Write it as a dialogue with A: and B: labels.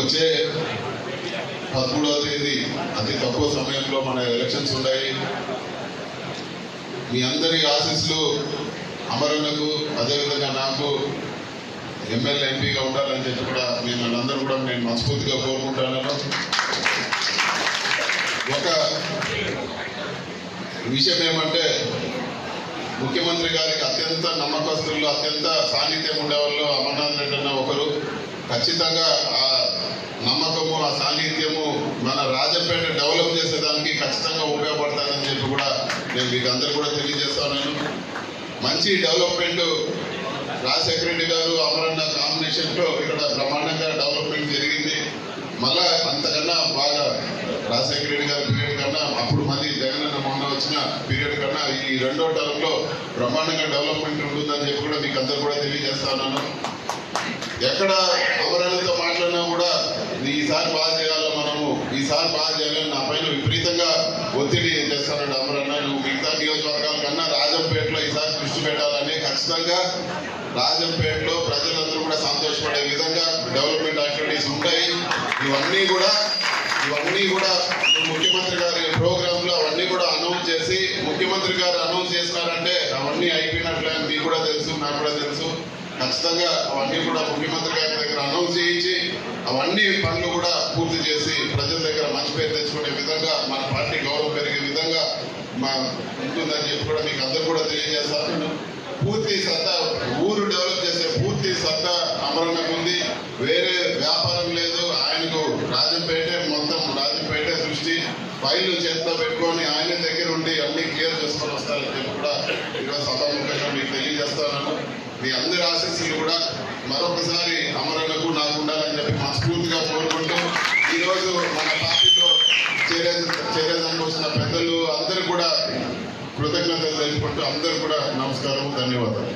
A: వచ్చే 13వ తేదీ అతి తక్కువ సమయంలో మన ఎలక్షన్స్ ఉన్నాయి. మీ అందరి ఆశీస్సులు అమరన్నకు అదేవిధంగా నాకు ఎమ్మెల్యే ఎంపీగా ఉండాలని చెప్పి కూడా మిమ్మల్ని అందరూ కూడా నేను మనస్ఫూర్తిగా కోరుకుంటున్నాను. ఒక విషయం ఏమంటే ముఖ్యమంత్రి గారికి అత్యంత నమ్మకస్తులు అత్యంత సాన్నిధ్యం ఉండేవాళ్ళు అమర్నాథ్ రెడ్డి అన్న ఒకరు. ఖచ్చితంగా ఆ నమ్మకము ఆ సాన్నిధ్యము మన రాజంపేట డెవలప్ చేసేదానికి ఖచ్చితంగా ఉపయోగపడతానని చెప్పి కూడా నేను మీకు అందరూ కూడా తెలియజేస్తాను. మంచి డెవలప్మెంట్ రాజశేఖర రెడ్డి గారు అమరన్న కాంబినేషన్తో ఇక్కడ బ్రహ్మాండంగా డెవలప్మెంట్ జరిగింది. మళ్ళా అంతకన్నా బాగా రాజశేఖర రెడ్డి గారి పీరియడ్ కన్నా అప్పుడు మళ్ళీ జగనన్న మొన్న వచ్చిన పీరియడ్ కన్నా ఈ రెండో టర్మ్ లో బ్రహ్మాండంగా డెవలప్మెంట్ ఉంటుందని చెప్పి కూడా మీకు అందరూ కూడా తెలియజేస్తా ఉన్నాను. ఎక్కడ అమరన్నతో మాట్లాడినా కూడా ఈసారి బాగా చేయాలి, మనము ఈసారి బాగా చేయాలని నా పైన విపరీతంగా ఒత్తిడి చేస్తానండి అమరన్న. నువ్వు మిగతా నియోజకవర్గాల కన్నా రాజంపేటలో ఈసారి దృష్టి పెట్టాలని, ఖచ్చితంగా రాజంపేటలో ప్రజలందరూ కూడా సంతోషపడే విధంగా డెవలప్మెంట్ యాక్టివిటీస్ ఉంటాయి. ఇవన్నీ కూడా ముఖ్యమంత్రి గారి ప్రోగ్రామ్ లో అవన్నీ కూడా అనౌన్స్ చేసి ముఖ్యమంత్రి గారు అనౌన్స్ చేసినారంటే అవన్నీ అయిపోయినట్లే మీకు కూడా తెలుసు, నాకు కూడా తెలుసు. ఖచ్చితంగా అవన్నీ కూడా ముఖ్యమంత్రి గారి దగ్గర అనౌన్స్ చేయించి అవన్నీ పనులు కూడా పూర్తి చేసి ప్రజల దగ్గర మంచి పేరు తెచ్చుకునే విధంగా మన పార్టీ గౌరవం పెరిగే విధంగా ఉంటుందని చెప్పి కూడా మీకు అందరూ కూడా తెలియజేస్తాను. పూర్తి సత్తా ఊరు డెవలప్ చేసే పూర్తి సత్తా అమరన్నకు ఉంది. వేరే వ్యాపారం లేదు ఆయనకు. రాజంపేటే మొత్తం రాజంపేటే దృష్టి ఫైళ్లు చేతిలో పెట్టుకొని ఆయన దగ్గర ఉండి అన్ని క్లియర్ చేసుకొని వస్తారని చెప్పి కూడా ఈరోజు సభాముఖంగా మీకు తెలియజేస్తాను. మీ అందరి ఆశీస్సులు కూడా మరొకసారి అమరన్నకు నాకు ఉండాలని చెప్పి మనస్ఫూర్తిగా కోరుకుంటూ ఈరోజు మన పార్టీలో చేరేదానికి వచ్చిన పెద్దలు అందరూ కూడా కృతజ్ఞతలు తెలుపుకుంటూ అందరూ కూడా నమస్కారం, ధన్యవాదాలు.